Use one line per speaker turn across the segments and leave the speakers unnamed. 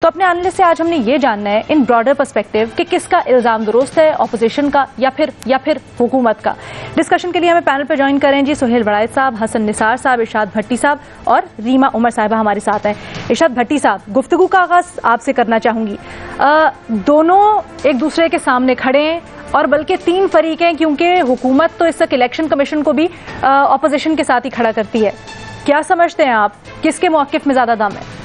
अपने एनालिस्ट से आज हमने ये जानना है इन ब्रॉडर पर्सपेक्टिव कि किसका इल्जाम दुरुस्त है, ऑपोजिशन का या फिर हुकूमत का। डिस्कशन के लिए हमें पैनल पर ज्वाइन करें जी सुहेल बड़ाइच साहब, हसन निसार साहब, इरशाद भट्टी साहब और रीमा उमर साहिबा हमारे साथ हैं। इरशाद भट्टी साहब, गुफ्तगू का आगाज आपसे करना चाहूंगी। दोनों एक दूसरे के सामने खड़े हैं और बल्कि तीन फरीक हैं, क्योंकि हुकूमत तो इस तक इलेक्शन कमीशन को भी ऑपोजिशन के साथ ही खड़ा करती है। क्या समझते हैं आप, किसके मौक़िफ़ में ज्यादा दम है?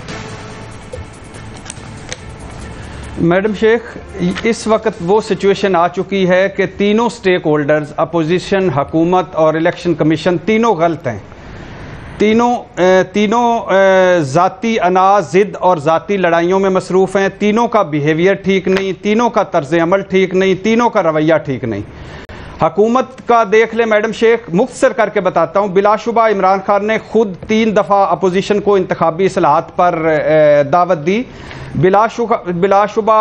मैडम शेख, इस वक्त वो सिचुएशन आ चुकी है कि तीनों स्टेक होल्डर्स, अपोजिशन, हुकूमत और इलेक्शन कमीशन, तीनों गलत हैं। तीनों ज़ाती अनाज, ज़िद और ज़ाती लड़ाइयों में मसरूफ़ हैं। तीनों का बिहेवियर ठीक नहीं, तीनों का तर्ज़ अमल ठीक नहीं, तीनों का रवैया ठीक नहीं। हुकूमत का देख ले मैडम शेख, मुख्तसर करके बताता हूँ। बिलाशुबा इमरान खान ने खुद 3 दफ़ा अपोजिशन को इंतखाबी इस्लाहात पर दावत दी। बिलाशुबा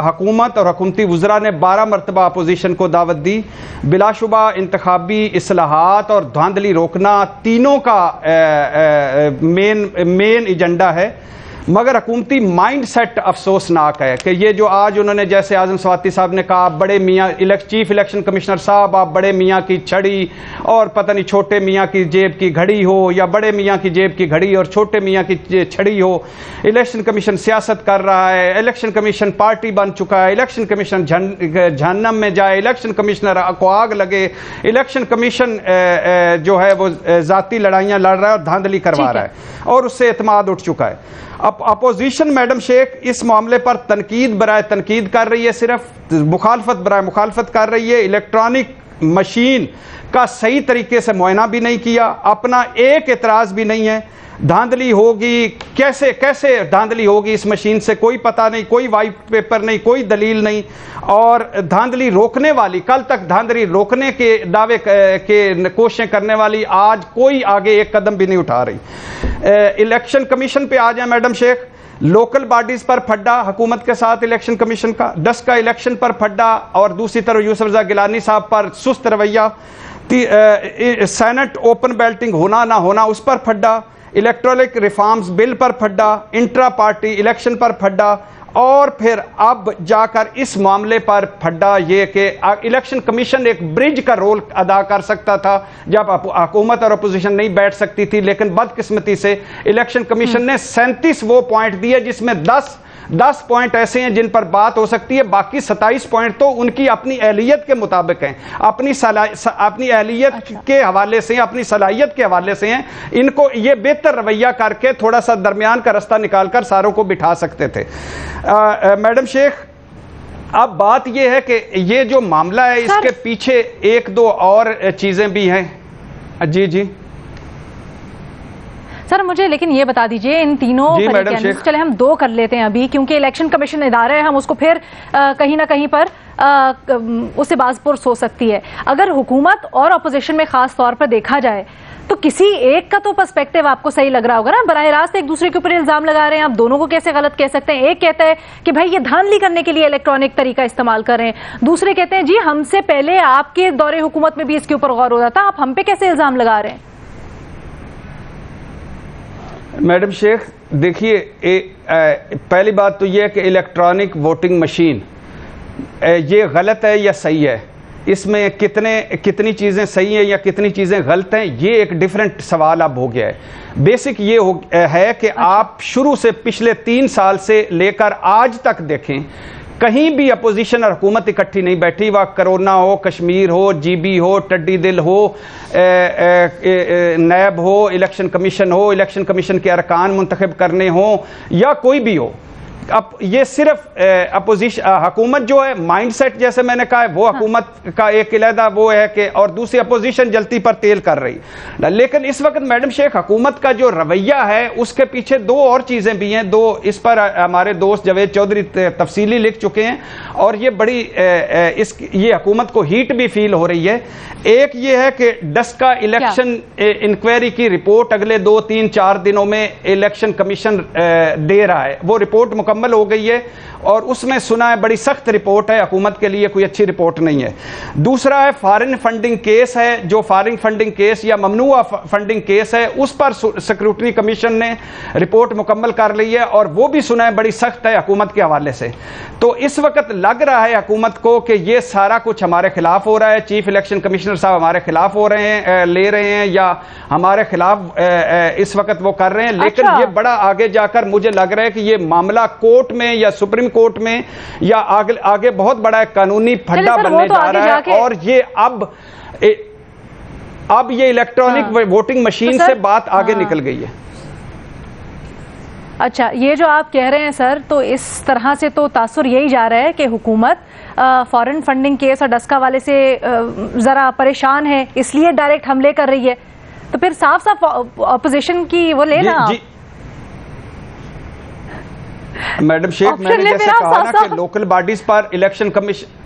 हुकूमत और हुकूमती वज़रा ने 12 मरतबा अपोजिशन को दावत दी। बिलाशुबा इंतखाबी इस्लाहात और धांधली रोकना तीनों का मेन एजेंडा है। मगर हुकूमती माइंड सेट अफसोसनाक है कि ये जो आज उन्होंने, जैसे आज़म स्वाति साहब ने कहा, बड़े मियाँ चीफ इलेक्शन कमिश्नर साहब, आप बड़े मियाँ की छड़ी और पता नहीं छोटे मियाँ की जेब की घड़ी हो, या बड़े मियाँ की जेब की घड़ी और छोटे मियाँ की छड़ी हो। इलेक्शन कमीशन सियासत कर रहा है, इलेक्शन कमीशन पार्टी बन चुका है, इलेक्शन कमीशन जहन्नम में जाए, इलेक्शन कमिश्नर को आग लगे, इलेक्शन कमीशन जो है वो ज़ाती लड़ाइयाँ लड़ रहा है और धांधली करवा रहा है और उससे एतमाद उठ चुका है। अब अपोजिशन मैडम शेख इस मामले पर तनकीद बराए तनकीद कर रही है, सिर्फ मुखालफत बराए मुखालफत कर रही है। इलेक्ट्रॉनिक मशीन का सही तरीके से मुआयना भी नहीं किया, अपना एक एतराज़ भी नहीं है। धांधली होगी, कैसे धांधली होगी इस मशीन से कोई पता नहीं, कोई वाइट पेपर नहीं, कोई दलील नहीं। और धांधली रोकने वाली, कल तक धांधली रोकने के दावे के कोशिशें करने वाली, आज कोई आगे एक कदम भी नहीं उठा रही। इलेक्शन कमीशन पे आ जाए मैडम शेख, लोकल बॉडीज पर फड्डा हुकूमत के साथ इलेक्शन कमीशन का, 10 का इलेक्शन पर फड्डा और दूसरी तरफ यूसुफ रज़ा गिलानी साहब पर सुस्त रवैया, सेनेट ओपन बैल्टिंग होना ना होना उस पर फड्डा, इलेक्ट्रॉनिक रिफॉर्म्स बिल पर फड्डा, इंट्रा पार्टी इलेक्शन पर फड्डा, और फिर अब जाकर इस मामले पर फड्डा ये कि इलेक्शन कमीशन एक ब्रिज का रोल अदा कर सकता था जब हुकूमत और अपोजिशन नहीं बैठ सकती थी। लेकिन बदकिस्मती से इलेक्शन कमीशन ने 37 वो पॉइंट दिए जिसमें 10 पॉइंट ऐसे हैं जिन पर बात हो सकती है, बाकी 27 पॉइंट तो उनकी अपनी अहलियत के मुताबिक हैं, अपनी अहलियत के हवाले से, अपनी सलाहियत के हवाले से हैं। इनको ये बेहतर रवैया करके थोड़ा सा दरमियान का रास्ता निकालकर सारों को बिठा सकते थे। मैडम शेख, अब बात यह है कि ये जो मामला है इसके पीछे 1-2 और चीजें भी हैं। जी
सर, मुझे लेकिन ये बता दीजिए, इन तीनों चले हम 2 कर लेते हैं अभी, क्योंकि इलेक्शन कमीशन इदारा है, हम उसको फिर कहीं ना कहीं पर उससे बाज़पुरस हो सकती है। अगर हुकूमत और अपोजिशन में खास तौर पर देखा जाए तो किसी एक का तो पर्सपेक्टिव आपको सही लग रहा होगा ना। बराह रास्त एक दूसरे के ऊपर इल्जाम लगा रहे हैं, आप दोनों को कैसे गलत कह सकते हैं? एक कहता है कि भाई ये धांधली करने के लिए इलेक्ट्रॉनिक तरीका इस्तेमाल कर रहे हैं, दूसरे कहते हैं जी हमसे पहले आपके दौरे हुकूमत में भी इसके ऊपर गौर हो रहा था, आप हम पे कैसे इल्जाम लगा रहे हैं?
मैडम शेख, देखिए, पहली बात तो यह है कि इलेक्ट्रॉनिक वोटिंग मशीन ये गलत है या सही है, इसमें कितनी चीज़ें सही हैं या कितनी चीज़ें गलत हैं, ये एक डिफरेंट सवाल अब हो गया है। बेसिक ये है कि आप शुरू से पिछले 3 साल से लेकर आज तक देखें, कहीं भी अपोजिशन और हुकूमत इकट्ठी नहीं बैठी, वह कोरोना हो, कश्मीर हो, जीबी हो, टड्डी दिल हो, नैब हो, इलेक्शन कमीशन के अरकान मुंतखब करने हो या कोई भी हो। अब ये सिर्फ अपोजिशन, हुकूमत जो है माइंडसेट, जैसे मैंने कहा है, वो हुकूमत का एक अलहदा वो है कि, और दूसरी अपोजिशन जलती पर तेल कर रही। लेकिन इस वक्त मैडम शेख हुकूमत का जो रवैया है उसके पीछे 2 और चीज़ें भी हैं। इस पर हमारे दोस्त जवेद चौधरी तफसीली लिख चुके हैं और ये बड़ी ये हुकूमत को हीट भी फील हो रही है। एक ये है कि 10 का इलेक्शन इंक्वायरी की रिपोर्ट अगले 2, 3, 4 दिनों में इलेक्शन कमीशन दे रहा है। वो रिपोर्ट मुकम्मल मुकम्मल हो गई है और उसमें सुना है बड़ी सख्त रिपोर्ट है, हुकूमत के लिए कोई अच्छी रिपोर्ट नहीं है। दूसरा है फॉरेन फंडिंग केस है, जो फॉरेन फंडिंग केस या ममनुआ फंडिंग केस है उस पर सिक्योरिटी कमीशन ने रिपोर्ट मुकम्मल कर ली है और वो भी सुना है बड़ी सख्त है हुकूमत के हवाले से। तो इस वक्त लग रहा है हुकूमत को कि ये सारा कुछ हमारे खिलाफ हो रहा है, चीफ इलेक्शन कमिश्नर साहब हमारे खिलाफ हो रहे हैं, ले रहे हैं या हमारे खिलाफ इस वक्त वो कर रहे हैं। लेकिन ये बड़ा आगे जाकर मुझे लग रहा है कि ये मामला कोर्ट में या सुप्रीम कोर्ट में या आगे बहुत बड़ा कानूनी फंडा बनने जा रहा है और ये अब ये इलेक्ट्रॉनिक वोटिंग मशीन से बात आगे निकल गई है।
अच्छा, ये जो आप कह रहे हैं सर, तो इस तरह से तो तासुर यही जा रहा है कि हुकूमत फॉरेन फंडिंग केस और डस्का वाले से जरा परेशान है, इसलिए डायरेक्ट हमले कर रही है। तो फिर साफ साफ अपोजिशन की वो लेना।
मैडम शेख, मैंने जैसे कहा ना कि लोकल बॉडीज पर इलेक्शन कमीशन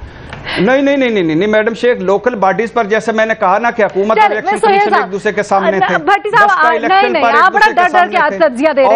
नहीं मैडम शेख, लोकल बॉडीज पर जैसे मैंने कहा ना कि हुकूमत और इलेक्शन कमीशन एक दूसरे के सामने थे।
भट्टी साहब, नहीं, आप बड़ा डर के तज्जिया दे रहे हैं।